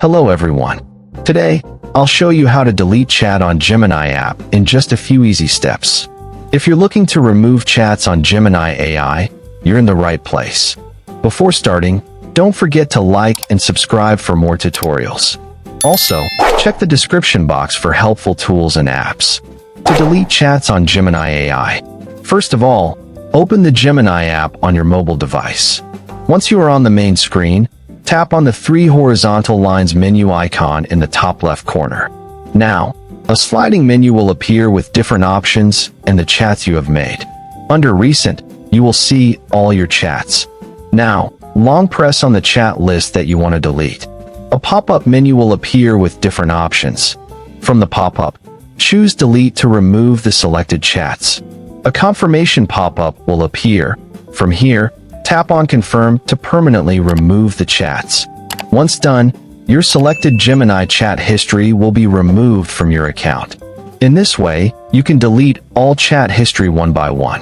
Hello everyone. Today, I'll show you how to delete chat on Gemini app in just a few easy steps. If you're looking to remove chats on Gemini AI, you're in the right place. Before starting, don't forget to like and subscribe for more tutorials. Also, check the description box for helpful tools and apps. To delete chats on Gemini AI, first of all, open the Gemini app on your mobile device. Once you are on the main screen, tap on the three horizontal lines menu icon in the top left corner. Now, a sliding menu will appear with different options and the chats you have made. Under Recent, you will see all your chats. Now, long press on the chat list that you want to delete. A pop-up menu will appear with different options. From the pop-up, choose Delete to remove the selected chats. A confirmation pop-up will appear. From here, tap on Confirm to permanently remove the chats. Once done, your selected Gemini chat history will be removed from your account. In this way, you can delete all chat history one by one.